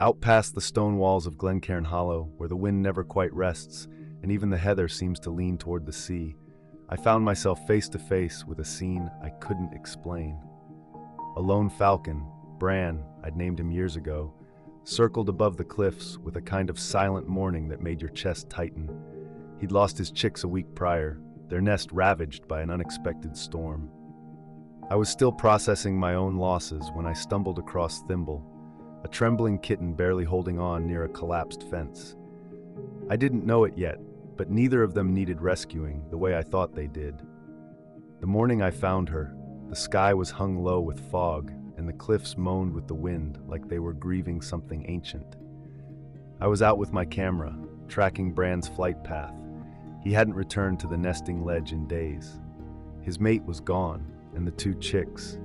Out past the stone walls of Glencairn Hollow, where the wind never quite rests, and even the heather seems to lean toward the sea, I found myself face to face with a scene I couldn't explain. A lone falcon, Bran, I'd named him years ago, circled above the cliffs with a kind of silent mourning that made your chest tighten. He'd lost his chicks a week prior, their nest ravaged by an unexpected storm. I was still processing my own losses when I stumbled across Thimble, a trembling kitten barely holding on near a collapsed fence. I didn't know it yet, but neither of them needed rescuing the way I thought they did. The morning I found her, the sky was hung low with fog, and the cliffs moaned with the wind like they were grieving something ancient. I was out with my camera, tracking Bran's flight path. He hadn't returned to the nesting ledge in days. His mate was gone, and the two chicks,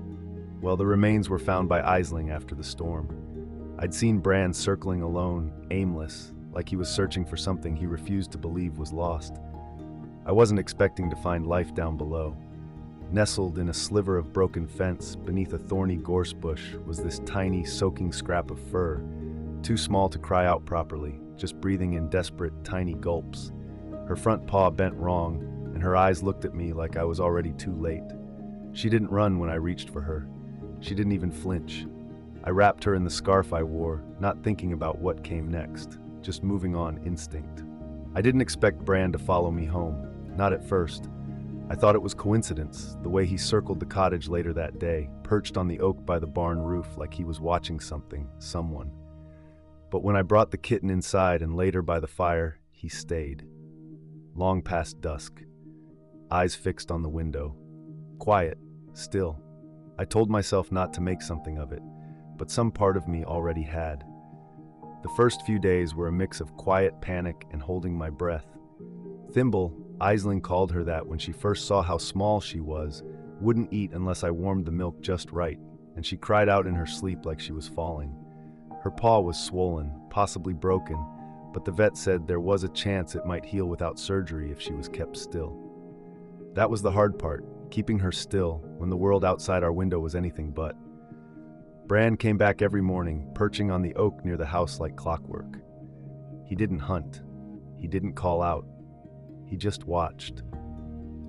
well, the remains were found by Aisling after the storm. I'd seen Bran circling alone, aimless, like he was searching for something he refused to believe was lost. I wasn't expecting to find life down below. Nestled in a sliver of broken fence beneath a thorny gorse bush was this tiny, soaking scrap of fur, too small to cry out properly, just breathing in desperate, tiny gulps. Her front paw bent wrong, and her eyes looked at me like I was already too late. She didn't run when I reached for her. She didn't even flinch. I wrapped her in the scarf I wore, not thinking about what came next, just moving on instinct. I didn't expect Bran to follow me home, not at first. I thought it was coincidence, the way he circled the cottage later that day, perched on the oak by the barn roof like he was watching something, someone. But when I brought the kitten inside and laid her by the fire, he stayed. Long past dusk, eyes fixed on the window. Quiet, still. I told myself not to make something of it, but some part of me already had. The first few days were a mix of quiet panic and holding my breath. Thimble, Aisling called her that when she first saw how small she was, wouldn't eat unless I warmed the milk just right, and she cried out in her sleep like she was falling. Her paw was swollen, possibly broken, but the vet said there was a chance it might heal without surgery if she was kept still. That was the hard part, keeping her still when the world outside our window was anything but. Bran came back every morning, perching on the oak near the house like clockwork. He didn't hunt. He didn't call out. He just watched.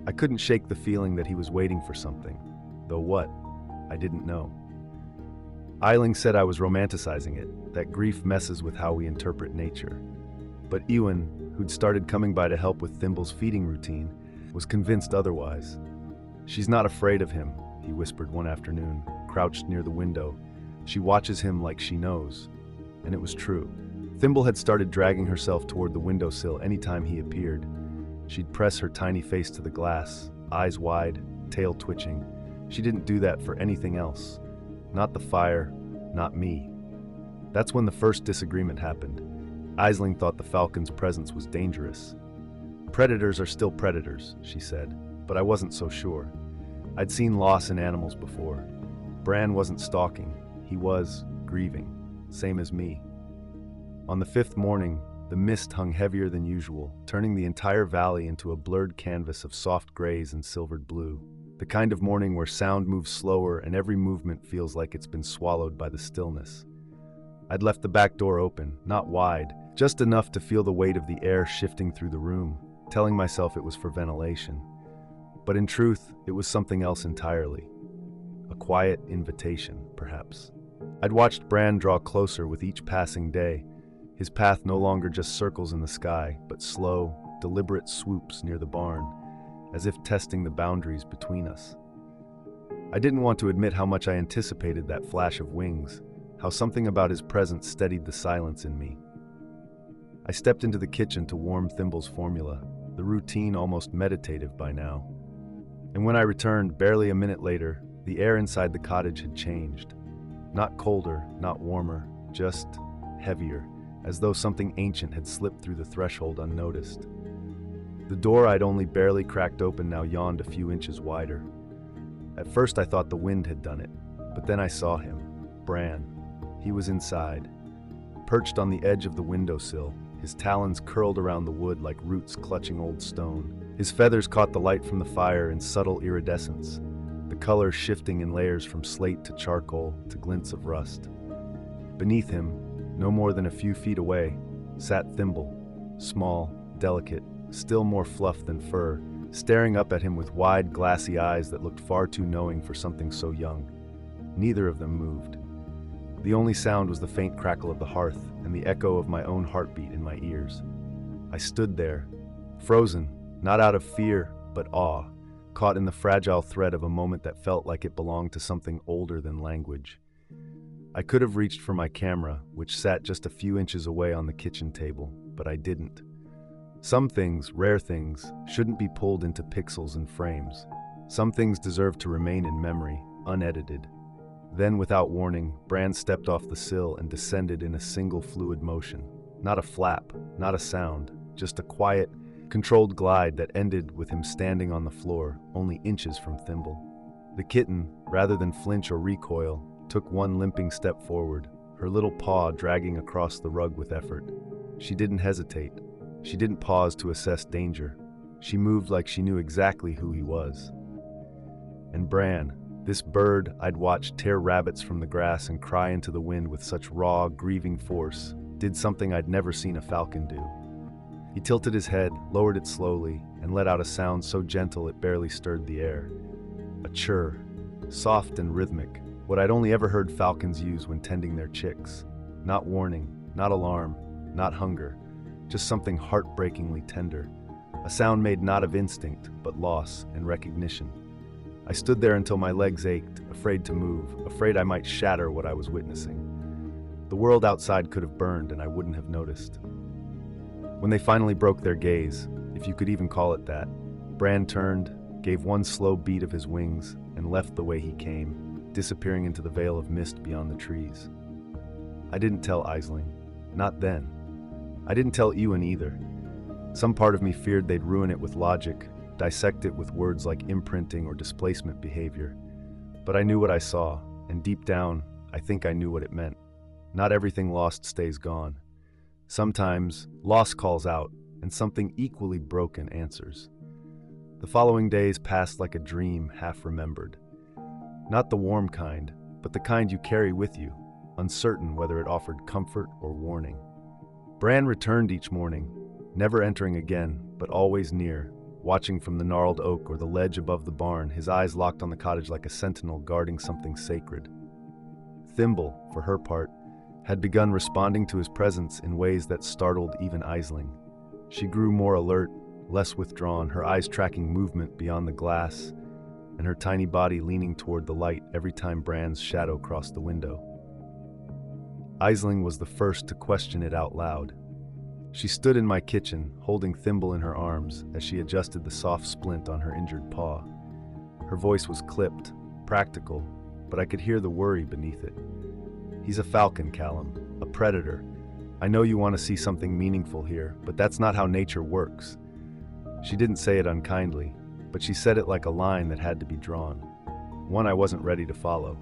I couldn't shake the feeling that he was waiting for something, though what, I didn't know. Aisling said I was romanticizing it, that grief messes with how we interpret nature. But Ewan, who'd started coming by to help with Thimble's feeding routine, was convinced otherwise. "She's not afraid of him," he whispered one afternoon, crouched near the window. "She watches him like she knows." And it was true. Thimble had started dragging herself toward the windowsill anytime he appeared. She'd press her tiny face to the glass, eyes wide, tail twitching. She didn't do that for anything else. Not the fire, not me. That's when the first disagreement happened. Aisling thought the falcon's presence was dangerous. "Predators are still predators," she said, but I wasn't so sure. I'd seen loss in animals before. Bran wasn't stalking. He was grieving, same as me. On the fifth morning, the mist hung heavier than usual, turning the entire valley into a blurred canvas of soft grays and silvered blue. The kind of morning where sound moves slower and every movement feels like it's been swallowed by the stillness. I'd left the back door open, not wide, just enough to feel the weight of the air shifting through the room, telling myself it was for ventilation. But in truth, it was something else entirely. A quiet invitation, perhaps. I'd watched Bran draw closer with each passing day. His path no longer just circles in the sky, but slow, deliberate swoops near the barn, as if testing the boundaries between us. I didn't want to admit how much I anticipated that flash of wings, how something about his presence steadied the silence in me. I stepped into the kitchen to warm Thimble's formula, the routine almost meditative by now. And when I returned, barely a minute later, the air inside the cottage had changed. Not colder, not warmer, just heavier, as though something ancient had slipped through the threshold unnoticed. The door I'd only barely cracked open now yawned a few inches wider. At first I thought the wind had done it, but then I saw him, Bran. He was inside, perched on the edge of the windowsill, his talons curled around the wood like roots clutching old stone. His feathers caught the light from the fire in subtle iridescence, the color shifting in layers from slate to charcoal to glints of rust. Beneath him, No more than a few feet away sat Thimble, small, delicate, still more fluff than fur, staring up at him with wide, glassy eyes that looked far too knowing for something so young. Neither of them moved. The only sound was the faint crackle of the hearth and the echo of my own heartbeat in my ears. I stood there, frozen, not out of fear, but awe, caught in the fragile thread of a moment that felt like it belonged to something older than language. I could have reached for my camera, which sat just a few inches away on the kitchen table, but I didn't. Some things, rare things, shouldn't be pulled into pixels and frames. Some things deserve to remain in memory, unedited. Then, without warning, Bran stepped off the sill and descended in a single fluid motion. Not a flap, not a sound, just a quiet, controlled glide that ended with him standing on the floor, only inches from Thimble. The kitten, rather than flinch or recoil, took one limping step forward, her little paw dragging across the rug with effort. She didn't hesitate. She didn't pause to assess danger. She moved like she knew exactly who he was. And Bran, this bird I'd watched tear rabbits from the grass and cry into the wind with such raw, grieving force, did something I'd never seen a falcon do. He tilted his head, lowered it slowly, and let out a sound so gentle it barely stirred the air. A chirr, soft and rhythmic, what I'd only ever heard falcons use when tending their chicks. Not warning, not alarm, not hunger, just something heartbreakingly tender. A sound made not of instinct, but loss and recognition. I stood there until my legs ached, afraid to move, afraid I might shatter what I was witnessing. The world outside could have burned and I wouldn't have noticed. When they finally broke their gaze, if you could even call it that, Bran turned, gave one slow beat of his wings, and left the way he came, disappearing into the veil of mist beyond the trees. I didn't tell Aisling. Not then. I didn't tell Ewan either. Some part of me feared they'd ruin it with logic, dissect it with words like imprinting or displacement behavior. But I knew what I saw, and deep down, I think I knew what it meant. Not everything lost stays gone. Sometimes, loss calls out, and something equally broken answers. The following days passed like a dream half remembered. Not the warm kind, but the kind you carry with you, uncertain whether it offered comfort or warning. Bran returned each morning, never entering again, but always near, watching from the gnarled oak or the ledge above the barn, his eyes locked on the cottage like a sentinel guarding something sacred. Thimble, for her part, had begun responding to his presence in ways that startled even Aisling. She grew more alert, less withdrawn, her eyes tracking movement beyond the glass, and her tiny body leaning toward the light every time Bran's shadow crossed the window. Aisling was the first to question it out loud. She stood in my kitchen, holding Thimble in her arms as she adjusted the soft splint on her injured paw. Her voice was clipped, practical, but I could hear the worry beneath it. He's a falcon, Callum, a predator. I know you want to see something meaningful here, but that's not how nature works. She didn't say it unkindly, but she said it like a line that had to be drawn. One I wasn't ready to follow.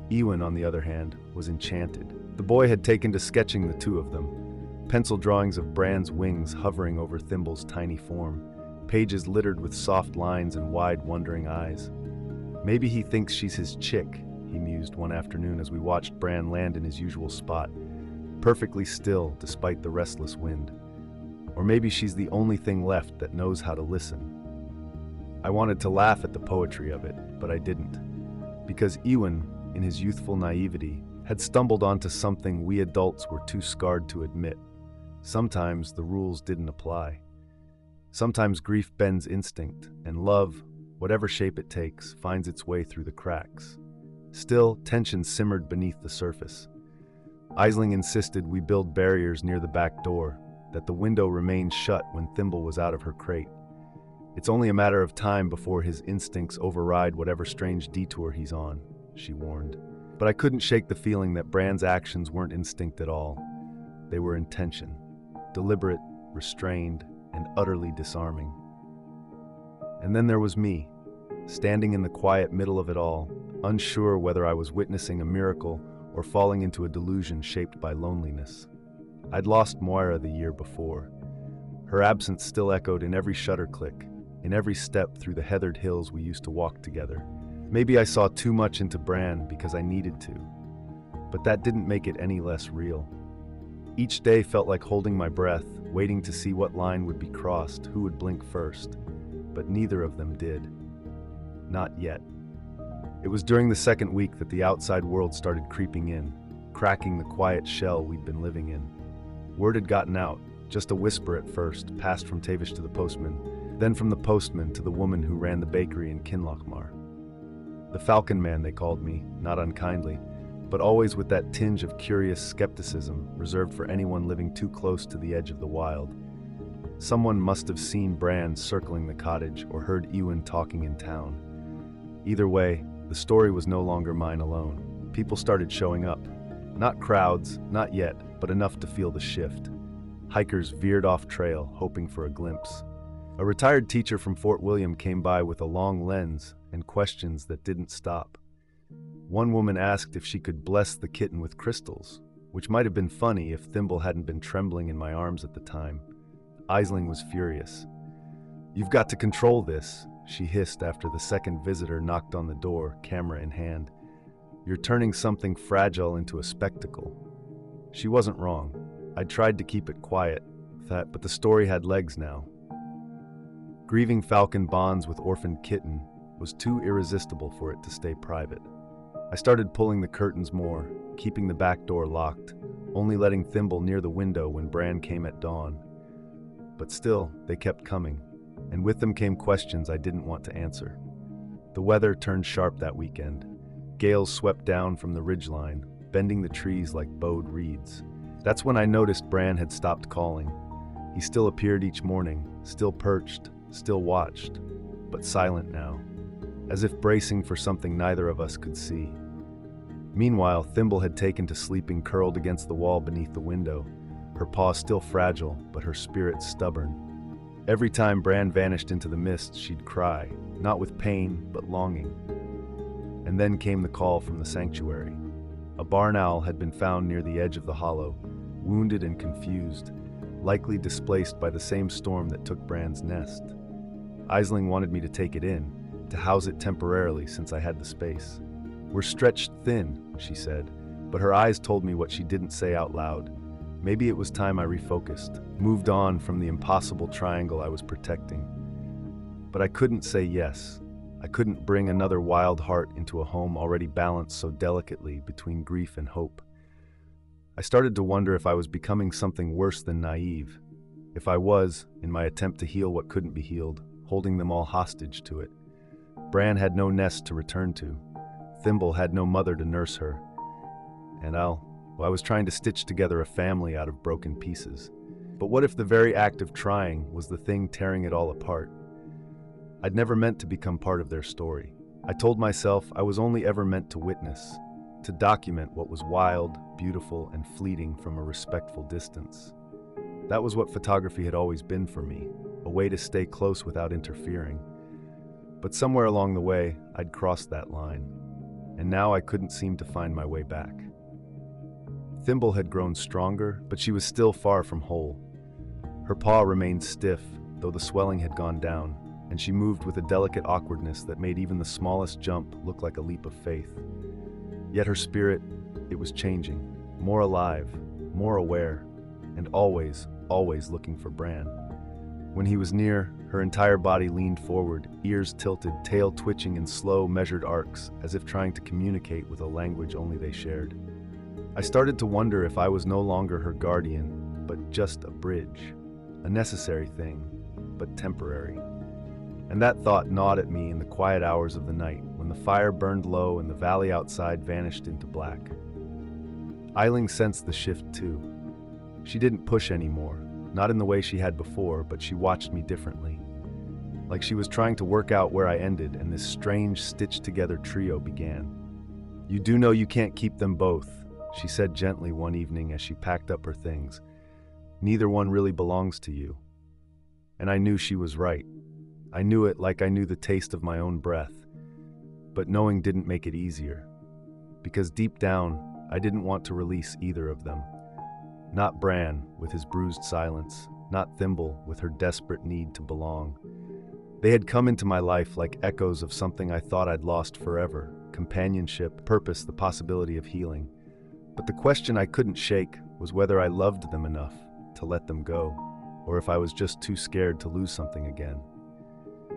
Ewan, on the other hand, was enchanted. The boy had taken to sketching the two of them. Pencil drawings of Bran's wings hovering over Thimble's tiny form, pages littered with soft lines and wide, wondering eyes. Maybe he thinks she's his chick, he mused one afternoon as we watched Bran land in his usual spot, perfectly still despite the restless wind. Or maybe she's the only thing left that knows how to listen. I wanted to laugh at the poetry of it, but I didn't. Because Ewan, in his youthful naivety, had stumbled onto something we adults were too scarred to admit. Sometimes the rules didn't apply. Sometimes grief bends instinct, and love, whatever shape it takes, finds its way through the cracks. Still, tension simmered beneath the surface. Aisling insisted we build barriers near the back door, that the window remained shut when Thimble was out of her crate. It's only a matter of time before his instincts override whatever strange detour he's on, she warned. But I couldn't shake the feeling that Bran's actions weren't instinct at all. They were intention, deliberate, restrained, and utterly disarming. And then there was me, standing in the quiet middle of it all, unsure whether I was witnessing a miracle or falling into a delusion shaped by loneliness. I'd lost Moira the year before. Her absence still echoed in every shutter click, in every step through the heathered hills we used to walk together. Maybe I saw too much into Bran because I needed to, but that didn't make it any less real. Each day felt like holding my breath, waiting to see what line would be crossed, who would blink first. But neither of them did. Not yet. It was during the second week that the outside world started creeping in, cracking the quiet shell we'd been living in. Word had gotten out, just a whisper at first, passed from Tavish to the postman, then from the postman to the woman who ran the bakery in Kinlochmar. The Falcon man, they called me, not unkindly, but always with that tinge of curious skepticism reserved for anyone living too close to the edge of the wild. Someone must have seen Bran circling the cottage or heard Ewan talking in town. Either way, the story was no longer mine alone. People started showing up. Not crowds, not yet, but enough to feel the shift. Hikers veered off trail, hoping for a glimpse. A retired teacher from Fort William came by with a long lens and questions that didn't stop. One woman asked if she could bless the kitten with crystals, which might have been funny if Thimble hadn't been trembling in my arms at the time. Aisling was furious. "You've got to control this," she hissed after the second visitor knocked on the door, camera in hand. "You're turning something fragile into a spectacle." She wasn't wrong. I'd tried to keep it quiet, but the story had legs now. Grieving Falcon bonds with orphaned kitten was too irresistible for it to stay private. I started pulling the curtains more, keeping the back door locked, only letting Thimble near the window when Bran came at dawn. But still, they kept coming, and with them came questions I didn't want to answer. The weather turned sharp that weekend. Gales swept down from the ridgeline, bending the trees like bowed reeds. That's when I noticed Bran had stopped calling. He still appeared each morning, still perched, still watched, but silent now, as if bracing for something neither of us could see. Meanwhile, Thimble had taken to sleeping curled against the wall beneath the window, her paw still fragile, but her spirit stubborn. Every time Bran vanished into the mist, she'd cry, not with pain, but longing. And then came the call from the sanctuary. A barn owl had been found near the edge of the hollow, wounded and confused, likely displaced by the same storm that took Bran's nest. Aisling wanted me to take it in, to house it temporarily since I had the space. "We're stretched thin," she said, but her eyes told me what she didn't say out loud. Maybe it was time I refocused, moved on from the impossible triangle I was protecting. But I couldn't say yes. I couldn't bring another wild heart into a home already balanced so delicately between grief and hope. I started to wonder if I was becoming something worse than naive. If I was, in my attempt to heal what couldn't be healed, holding them all hostage to it. Bran had no nest to return to. Thimble had no mother to nurse her. And I was trying to stitch together a family out of broken pieces. But what if the very act of trying was the thing tearing it all apart? I'd never meant to become part of their story. I told myself I was only ever meant to witness, to document what was wild, beautiful, and fleeting from a respectful distance. That was what photography had always been for me, a way to stay close without interfering. But somewhere along the way, I'd crossed that line, and now I couldn't seem to find my way back. Thimble had grown stronger, but she was still far from whole. Her paw remained stiff, though the swelling had gone down, and she moved with a delicate awkwardness that made even the smallest jump look like a leap of faith. Yet her spirit, it was changing, more alive, more aware, and always looking for Bran. When he was near, her entire body leaned forward, ears tilted, tail twitching in slow, measured arcs, as if trying to communicate with a language only they shared. I started to wonder if I was no longer her guardian, but just a bridge, a necessary thing, but temporary. And that thought gnawed at me in the quiet hours of the night, when the fire burned low and the valley outside vanished into black. Aisling sensed the shift too. She didn't push anymore, not in the way she had before, but she watched me differently. Like she was trying to work out where I ended and this strange stitched-together trio began. "You do know you can't keep them both," she said gently one evening as she packed up her things. "Neither one really belongs to you." And I knew she was right. I knew it like I knew the taste of my own breath. But knowing didn't make it easier. Because deep down, I didn't want to release either of them. Not Bran, with his bruised silence. Not Thimble, with her desperate need to belong. They had come into my life like echoes of something I thought I'd lost forever. Companionship, purpose, the possibility of healing. But the question I couldn't shake was whether I loved them enough to let them go, or if I was just too scared to lose something again.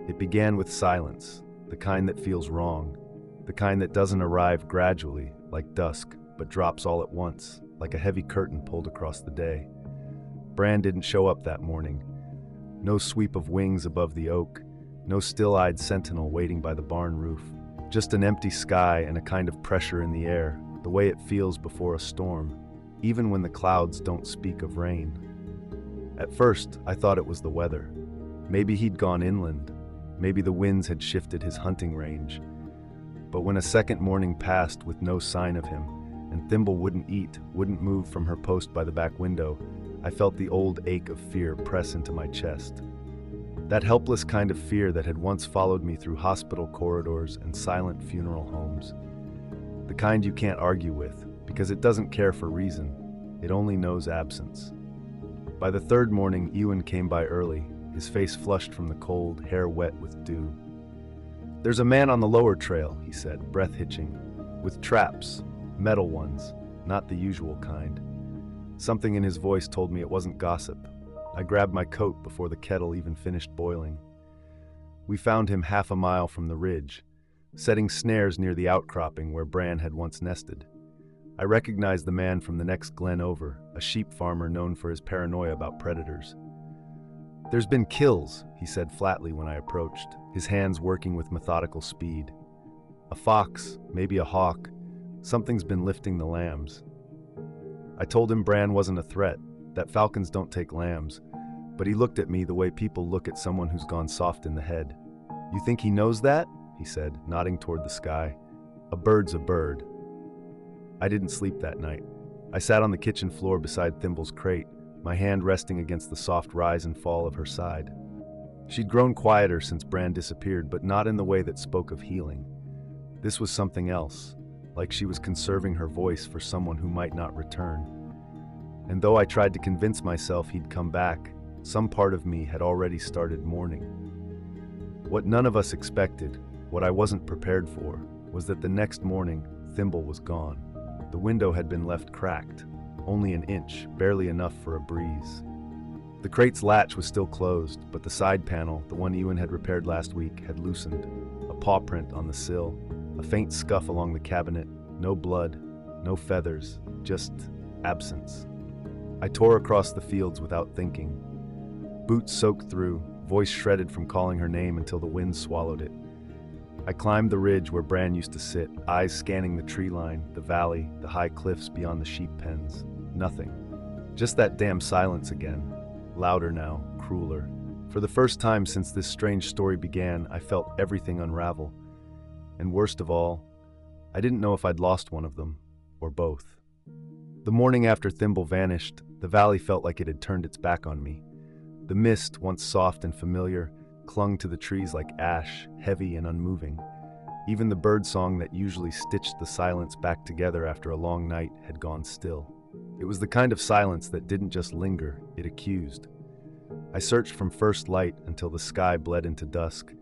It began with silence, the kind that feels wrong, the kind that doesn't arrive gradually, like dusk, but drops all at once, like a heavy curtain pulled across the day. Bran didn't show up that morning. No sweep of wings above the oak, no still-eyed sentinel waiting by the barn roof. Just an empty sky and a kind of pressure in the air, the way it feels before a storm, even when the clouds don't speak of rain. At first, I thought it was the weather. Maybe he'd gone inland. Maybe the winds had shifted his hunting range. But when a second morning passed with no sign of him, and Thimble wouldn't eat, wouldn't move from her post by the back window, I felt the old ache of fear press into my chest. That helpless kind of fear that had once followed me through hospital corridors and silent funeral homes. The kind you can't argue with, because it doesn't care for reason. It only knows absence. By the third morning, Ewan came by early, his face flushed from the cold, hair wet with dew. "There's a man on the lower trail," he said, breath hitching, "with traps, metal ones, not the usual kind." Something in his voice told me it wasn't gossip. I grabbed my coat before the kettle even finished boiling. We found him half a mile from the ridge, setting snares near the outcropping where Bran had once nested. I recognized the man from the next glen over, a sheep farmer known for his paranoia about predators. "There's been kills," he said flatly when I approached, his hands working with methodical speed. "A fox, maybe a hawk. Something's been lifting the lambs." I told him Bran wasn't a threat, that falcons don't take lambs, but he looked at me the way people look at someone who's gone soft in the head. "You think he knows that?" he said, nodding toward the sky. "A bird's a bird." I didn't sleep that night. I sat on the kitchen floor beside Thimble's crate, my hand resting against the soft rise and fall of her side. She'd grown quieter since Bran disappeared, but not in the way that spoke of healing. This was something else, like she was conserving her voice for someone who might not return. And though I tried to convince myself he'd come back, some part of me had already started mourning. What none of us expected, what I wasn't prepared for, was that the next morning, Thimble was gone. The window had been left cracked, only an inch, barely enough for a breeze. The crate's latch was still closed, but the side panel, the one Ewan had repaired last week, had loosened. A paw print on the sill, a faint scuff along the cabinet, no blood, no feathers, just absence. I tore across the fields without thinking. Boots soaked through, voice shredded from calling her name until the wind swallowed it. I climbed the ridge where Bran used to sit, eyes scanning the tree line, the valley, the high cliffs beyond the sheep pens. Nothing. Just that damn silence again. Louder now, crueler. For the first time since this strange story began, I felt everything unravel. And worst of all, I didn't know if I'd lost one of them, or both. The morning after Thimble vanished, the valley felt like it had turned its back on me. The mist, once soft and familiar, clung to the trees like ash, heavy and unmoving. Even the birdsong that usually stitched the silence back together after a long night had gone still. It was the kind of silence that didn't just linger, it accused. I searched from first light until the sky bled into dusk,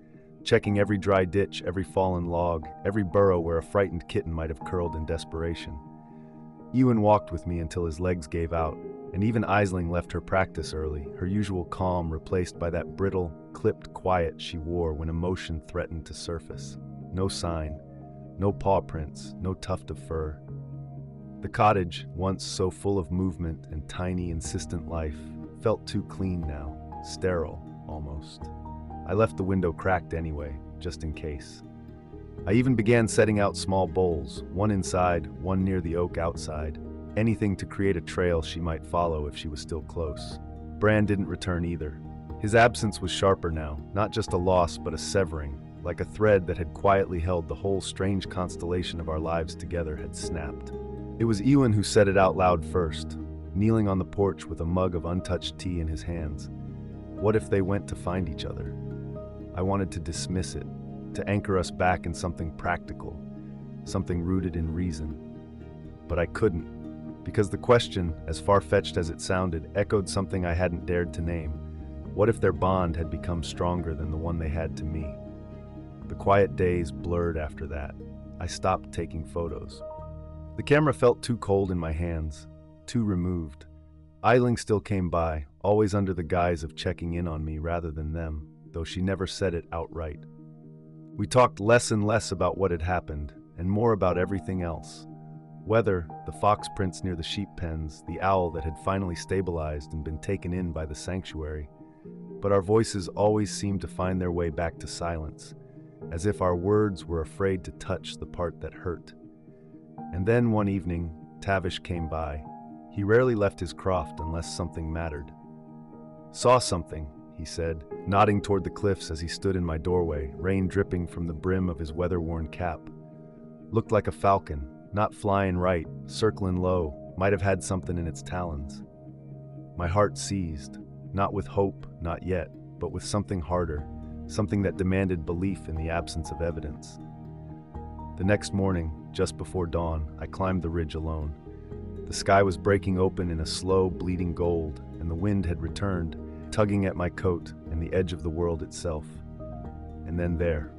checking every dry ditch, every fallen log, every burrow where a frightened kitten might have curled in desperation. Ewan walked with me until his legs gave out, and even Aisling left her practice early, her usual calm replaced by that brittle, clipped quiet she wore when emotion threatened to surface. No sign, no paw prints, no tuft of fur. The cottage, once so full of movement and tiny, insistent life, felt too clean now, sterile, almost. I left the window cracked anyway, just in case. I even began setting out small bowls, one inside, one near the oak outside, anything to create a trail she might follow if she was still close. Bran didn't return either. His absence was sharper now, not just a loss but a severing, like a thread that had quietly held the whole strange constellation of our lives together had snapped. It was Ewan who said it out loud first, kneeling on the porch with a mug of untouched tea in his hands. What if they went to find each other? I wanted to dismiss it, to anchor us back in something practical, something rooted in reason. But I couldn't, because the question, as far-fetched as it sounded, echoed something I hadn't dared to name. What if their bond had become stronger than the one they had to me? The quiet days blurred after that. I stopped taking photos. The camera felt too cold in my hands, too removed. Eiling still came by, always under the guise of checking in on me rather than them, though she never said it outright. We talked less and less about what had happened, and more about everything else. Weather, the fox prints near the sheep pens, the owl that had finally stabilized and been taken in by the sanctuary. But our voices always seemed to find their way back to silence, as if our words were afraid to touch the part that hurt. And then one evening, Tavish came by. He rarely left his croft unless something mattered. "Saw something," he said, nodding toward the cliffs as he stood in my doorway, rain dripping from the brim of his weather-worn cap. "Looked like a falcon, not flying right, circling low, might have had something in its talons." My heart seized, not with hope, not yet, but with something harder, something that demanded belief in the absence of evidence. The next morning, just before dawn, I climbed the ridge alone. The sky was breaking open in a slow, bleeding gold, and the wind had returned, tugging at my coat and the edge of the world itself. And then there,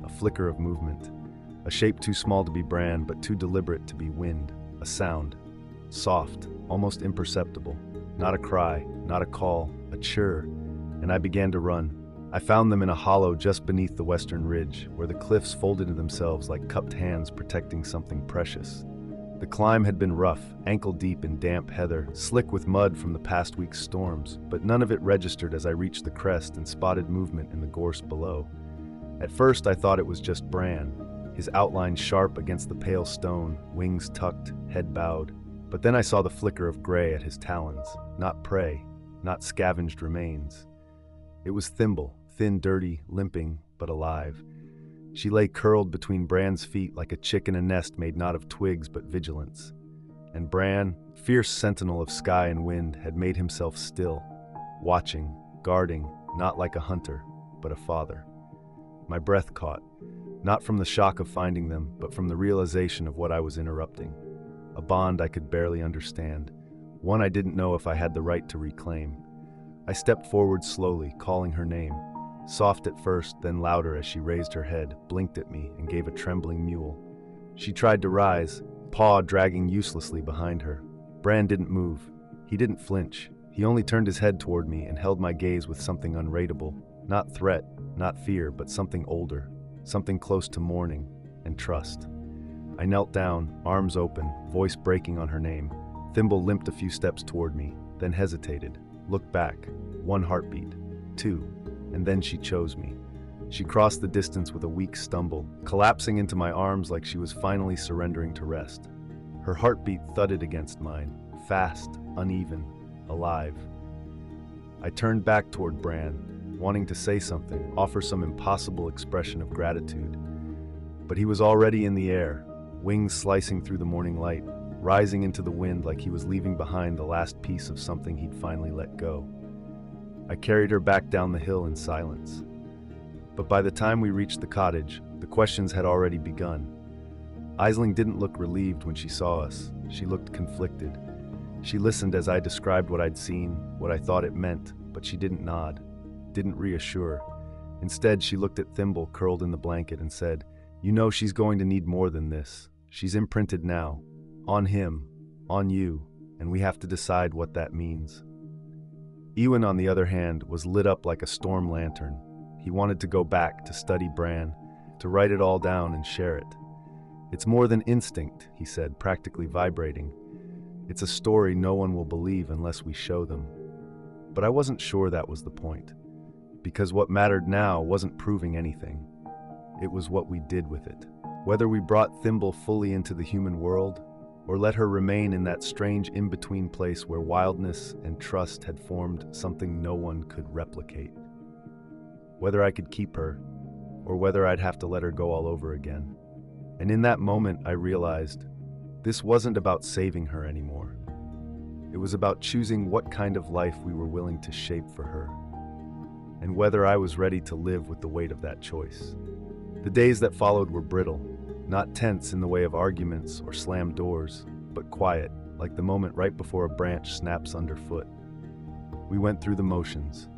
a flicker of movement, a shape too small to be Bran, but too deliberate to be wind, a sound, soft, almost imperceptible, not a cry, not a call, a chirr, and I began to run. I found them in a hollow just beneath the western ridge, where the cliffs folded into themselves like cupped hands protecting something precious. The climb had been rough, ankle-deep in damp heather, slick with mud from the past week's storms, but none of it registered as I reached the crest and spotted movement in the gorse below. At first I thought it was just Bran, his outline sharp against the pale stone, wings tucked, head bowed. But then I saw the flicker of gray at his talons, not prey, not scavenged remains. It was Thimble, thin, dirty, limping, but alive. She lay curled between Bran's feet like a chick in a nest made not of twigs but vigilance. And Bran, fierce sentinel of sky and wind, had made himself still, watching, guarding, not like a hunter, but a father. My breath caught, not from the shock of finding them, but from the realization of what I was interrupting. A bond I could barely understand, one I didn't know if I had the right to reclaim. I stepped forward slowly, calling her name. Soft at first, then louder as she raised her head, blinked at me, and gave a trembling mewl. She tried to rise, paw dragging uselessly behind her. Bran didn't move. He didn't flinch. He only turned his head toward me and held my gaze with something unrateable. Not threat, not fear, but something older, something close to mourning and trust. I knelt down, arms open, voice breaking on her name. Thimble limped a few steps toward me, then hesitated, looked back. One heartbeat, two, and then she chose me. She crossed the distance with a weak stumble, collapsing into my arms like she was finally surrendering to rest. Her heartbeat thudded against mine, fast, uneven, alive. I turned back toward Bran, wanting to say something, offer some impossible expression of gratitude. But he was already in the air, wings slicing through the morning light, rising into the wind like he was leaving behind the last piece of something he'd finally let go. I carried her back down the hill in silence. But by the time we reached the cottage, the questions had already begun. Aisling didn't look relieved when she saw us. She looked conflicted. She listened as I described what I'd seen, what I thought it meant, but she didn't nod, didn't reassure. Instead, she looked at Thimble curled in the blanket and said, "You know she's going to need more than this. She's imprinted now. On him, on you, and we have to decide what that means." Ewan, on the other hand, was lit up like a storm lantern. He wanted to go back to study Bran, to write it all down and share it. "It's more than instinct," he said, practically vibrating. "It's a story no one will believe unless we show them." But I wasn't sure that was the point, because what mattered now wasn't proving anything. It was what we did with it. Whether we brought Thimble fully into the human world, or let her remain in that strange in-between place where wildness and trust had formed something no one could replicate. Whether I could keep her, or whether I'd have to let her go all over again. And in that moment, I realized this wasn't about saving her anymore. It was about choosing what kind of life we were willing to shape for her, and whether I was ready to live with the weight of that choice. The days that followed were brittle, not tense in the way of arguments or slammed doors, but quiet, like the moment right before a branch snaps underfoot. We went through the motions,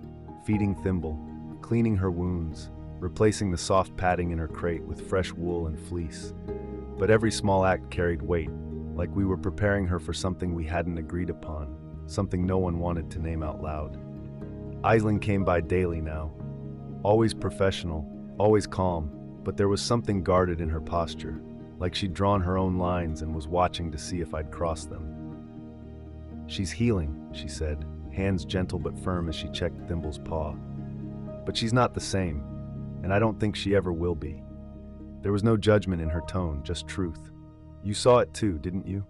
feeding Thimble, cleaning her wounds, replacing the soft padding in her crate with fresh wool and fleece. But every small act carried weight, like we were preparing her for something we hadn't agreed upon, something no one wanted to name out loud. Aisling came by daily now, always professional, always calm, but there was something guarded in her posture, like she'd drawn her own lines and was watching to see if I'd cross them. "She's healing," she said, hands gentle but firm as she checked Thimble's paw. "But she's not the same, and I don't think she ever will be." There was no judgment in her tone, just truth. "You saw it too, didn't you?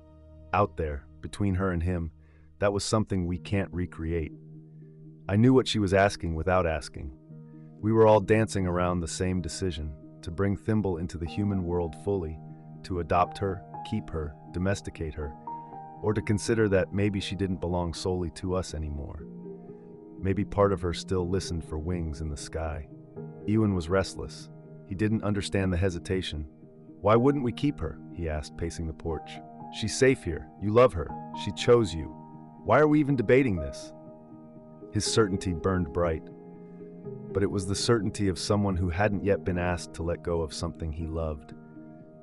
Out there, between her and him, that was something we can't recreate." I knew what she was asking without asking. We were all dancing around the same decision, to bring Thimble into the human world fully, to adopt her, keep her, domesticate her, or to consider that maybe she didn't belong solely to us anymore. Maybe part of her still listened for wings in the sky. Ewan was restless. He didn't understand the hesitation. "Why wouldn't we keep her?" he asked, pacing the porch. "She's safe here. You love her. She chose you. Why are we even debating this?" His certainty burned bright. But it was the certainty of someone who hadn't yet been asked to let go of something he loved.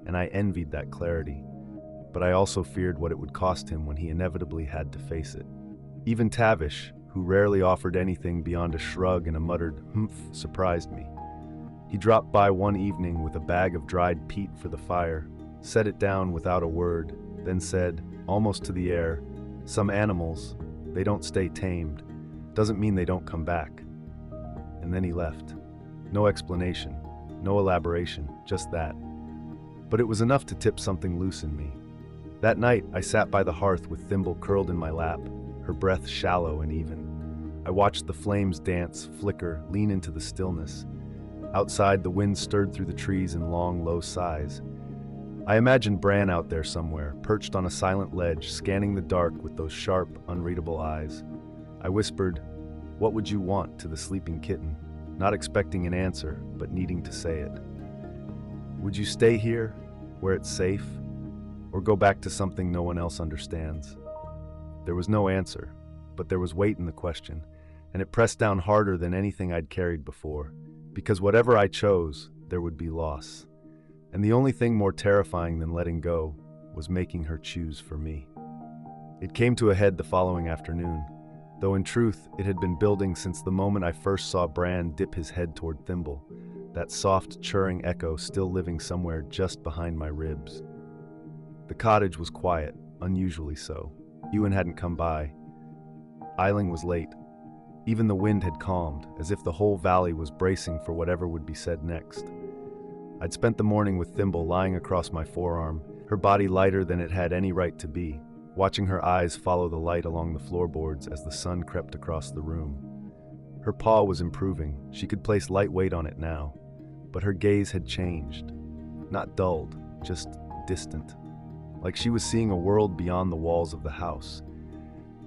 And I envied that clarity. But I also feared what it would cost him when he inevitably had to face it. Even Tavish, who rarely offered anything beyond a shrug and a muttered "humph," surprised me. He dropped by one evening with a bag of dried peat for the fire, set it down without a word, then said, almost to the air, "Some animals, they don't stay tamed. Doesn't mean they don't come back." And then he left. No explanation, no elaboration, just that. But it was enough to tip something loose in me. That night, I sat by the hearth with Thimble curled in my lap, her breath shallow and even. I watched the flames dance, flicker, lean into the stillness. Outside, the wind stirred through the trees in long, low sighs. I imagined Bran out there somewhere, perched on a silent ledge, scanning the dark with those sharp, unreadable eyes. I whispered, "What would you want?" to the sleeping kitten, not expecting an answer, but needing to say it. "Would you stay here, where it's safe, or go back to something no one else understands?" There was no answer, but there was weight in the question, and it pressed down harder than anything I'd carried before, because whatever I chose, there would be loss. And the only thing more terrifying than letting go was making her choose for me. It came to a head the following afternoon, though in truth it had been building since the moment I first saw Bran dip his head toward Thimble, that soft, churring echo still living somewhere just behind my ribs. The cottage was quiet, unusually so. Ewan hadn't come by. Aisling was late. Even the wind had calmed, as if the whole valley was bracing for whatever would be said next. I'd spent the morning with Thimble lying across my forearm, her body lighter than it had any right to be, watching her eyes follow the light along the floorboards as the sun crept across the room. Her paw was improving. She could place light weight on it now. But her gaze had changed. Not dulled, just distant. Like she was seeing a world beyond the walls of the house.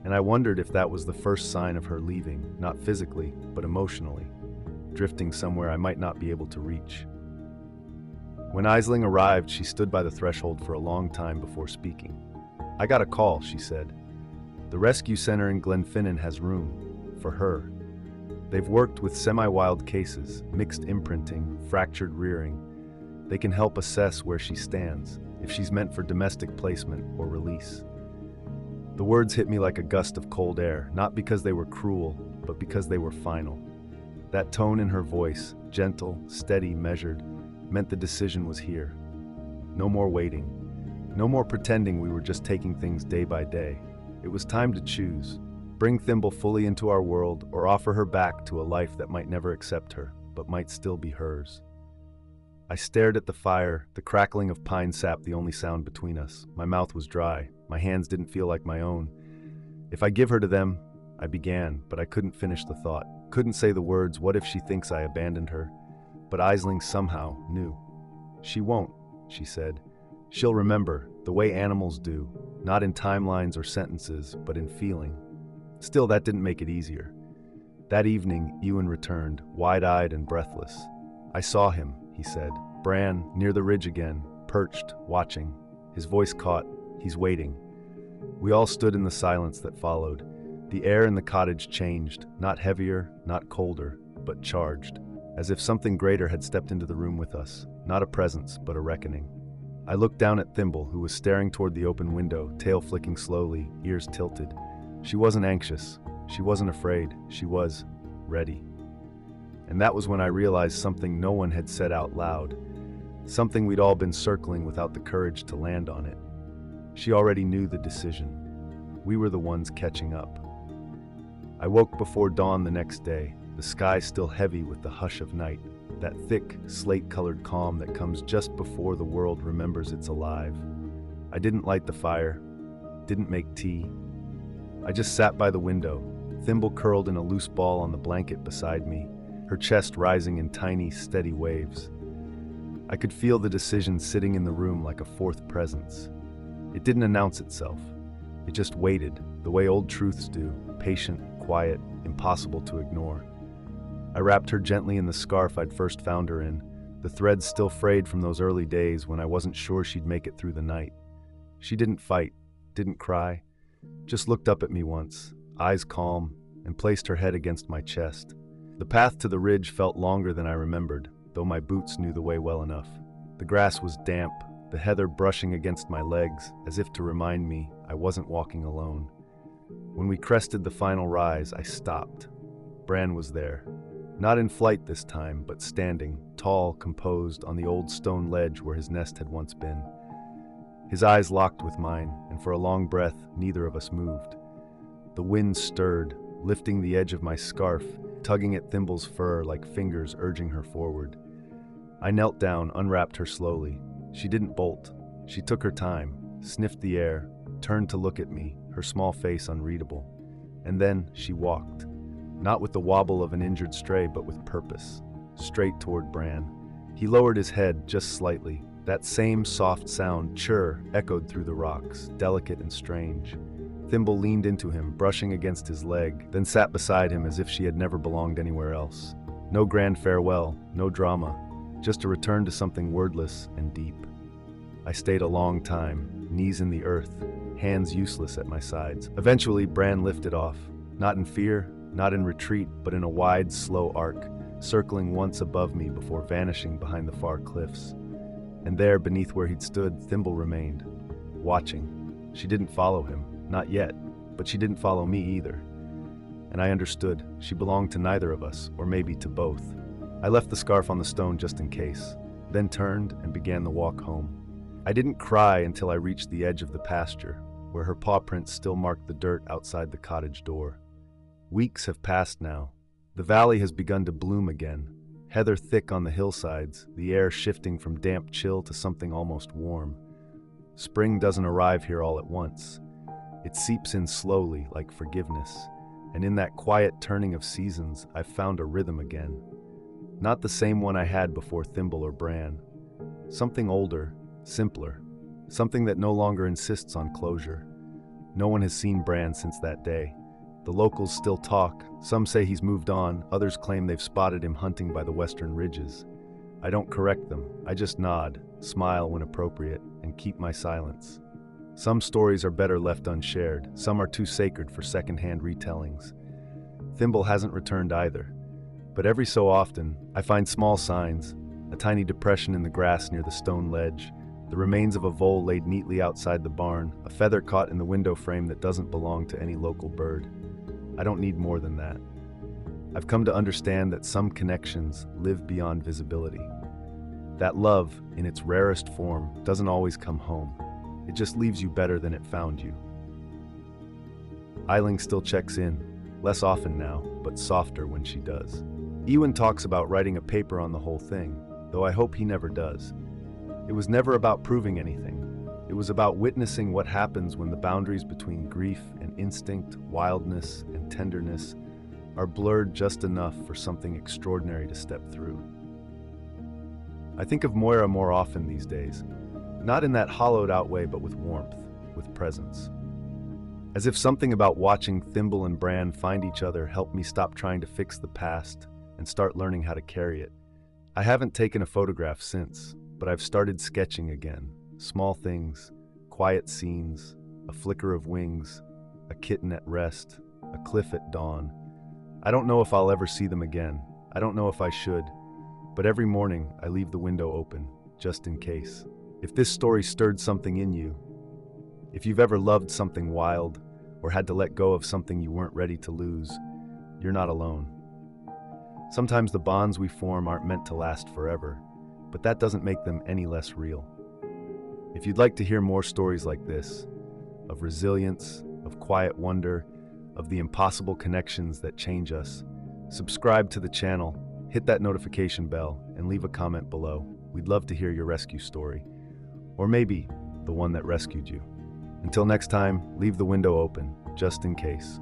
And I wondered if that was the first sign of her leaving, not physically, but emotionally, drifting somewhere I might not be able to reach. When Aisling arrived, she stood by the threshold for a long time before speaking. "I got a call," she said. "The rescue center in Glenfinnan has room for her. They've worked with semi-wild cases, mixed imprinting, fractured rearing. They can help assess where she stands, if she's meant for domestic placement or release." The words hit me like a gust of cold air, not because they were cruel, but because they were final. That tone in her voice, gentle, steady, measured, meant the decision was here. No more waiting. No more pretending we were just taking things day by day. It was time to choose. Bring Thimble fully into our world, or offer her back to a life that might never accept her, but might still be hers. I stared at the fire, the crackling of pine sap the only sound between us. My mouth was dry. My hands didn't feel like my own. "If I give her to them," I began, but I couldn't finish the thought. Couldn't say the words, "What if she thinks I abandoned her?" But Aisling somehow knew. "She won't," she said. "She'll remember, the way animals do, not in timelines or sentences, but in feeling." Still, that didn't make it easier. That evening, Ewan returned, wide-eyed and breathless. "I saw him," he said. "Bran, near the ridge again, perched, watching." His voice caught. "He's waiting." We all stood in the silence that followed. The air in the cottage changed, not heavier, not colder, but charged, as if something greater had stepped into the room with us, not a presence, but a reckoning. I looked down at Thimble, who was staring toward the open window, tail flicking slowly, ears tilted. She wasn't anxious. She wasn't afraid. She was ready. And that was when I realized something no one had said out loud, something we'd all been circling without the courage to land on it. She already knew the decision. We were the ones catching up. I woke before dawn the next day, the sky still heavy with the hush of night, that thick, slate-colored calm that comes just before the world remembers it's alive. I didn't light the fire, didn't make tea. I just sat by the window, Thimble curled in a loose ball on the blanket beside me, her chest rising in tiny, steady waves. I could feel the decision sitting in the room like a fourth presence. It didn't announce itself. It just waited, the way old truths do, patient, quiet, impossible to ignore. I wrapped her gently in the scarf I'd first found her in, the threads still frayed from those early days when I wasn't sure she'd make it through the night. She didn't fight, didn't cry, just looked up at me once, eyes calm, and placed her head against my chest. The path to the ridge felt longer than I remembered, though my boots knew the way well enough. The grass was damp, the heather brushing against my legs, as if to remind me I wasn't walking alone. When we crested the final rise, I stopped. Bran was there. Not in flight this time, but standing, tall, composed, on the old stone ledge where his nest had once been. His eyes locked with mine, and for a long breath, neither of us moved. The wind stirred, lifting the edge of my scarf, tugging at Thimble's fur like fingers urging her forward. I knelt down, unwrapped her slowly. She didn't bolt. She took her time, sniffed the air, turned to look at me, her small face unreadable. And then she walked. Not with the wobble of an injured stray, but with purpose, straight toward Bran. He lowered his head just slightly. That same soft sound, chirr, echoed through the rocks, delicate and strange. Thimble leaned into him, brushing against his leg, then sat beside him as if she had never belonged anywhere else. No grand farewell, no drama, just a return to something wordless and deep. I stayed a long time, knees in the earth, hands useless at my sides. Eventually, Bran lifted off, not in fear, not in retreat, but in a wide, slow arc, circling once above me before vanishing behind the far cliffs. And there, beneath where he'd stood, Thimble remained, watching. She didn't follow him, not yet, but she didn't follow me either. And I understood, she belonged to neither of us, or maybe to both. I left the scarf on the stone just in case, then turned and began the walk home. I didn't cry until I reached the edge of the pasture, where her paw prints still marked the dirt outside the cottage door. Weeks have passed now. The valley has begun to bloom again, heather thick on the hillsides, the air shifting from damp chill to something almost warm. Spring doesn't arrive here all at once. It seeps in slowly, like forgiveness, and in that quiet turning of seasons, I've found a rhythm again. Not the same one I had before Thimble or Bran. Something older, simpler, something that no longer insists on closure. No one has seen Bran since that day. The locals still talk. Some say he's moved on, others claim they've spotted him hunting by the western ridges. I don't correct them, I just nod, smile when appropriate, and keep my silence. Some stories are better left unshared, some are too sacred for second-hand retellings. Thimble hasn't returned either, but every so often, I find small signs, a tiny depression in the grass near the stone ledge, the remains of a vole laid neatly outside the barn, a feather caught in the window frame that doesn't belong to any local bird. I don't need more than that. I've come to understand that some connections live beyond visibility. That love, in its rarest form, doesn't always come home. It just leaves you better than it found you. Eiling still checks in, less often now, but softer when she does. Ewan talks about writing a paper on the whole thing, though I hope he never does. It was never about proving anything. It was about witnessing what happens when the boundaries between grief and instinct, wildness and tenderness are blurred just enough for something extraordinary to step through. I think of Moira more often these days, not in that hollowed-out way, but with warmth, with presence. As if something about watching Thimble and Bran find each other helped me stop trying to fix the past and start learning how to carry it. I haven't taken a photograph since, but I've started sketching again. Small things, quiet scenes, a flicker of wings, a kitten at rest, a cliff at dawn. I don't know if I'll ever see them again. I don't know if I should. But every morning I leave the window open, just in case. If this story stirred something in you, if you've ever loved something wild or had to let go of something you weren't ready to lose, you're not alone. Sometimes the bonds we form aren't meant to last forever, but that doesn't make them any less real. If you'd like to hear more stories like this, of resilience, of quiet wonder, of the impossible connections that change us, subscribe to the channel, hit that notification bell, and leave a comment below. We'd love to hear your rescue story, or maybe the one that rescued you. Until next time, leave the window open, just in case.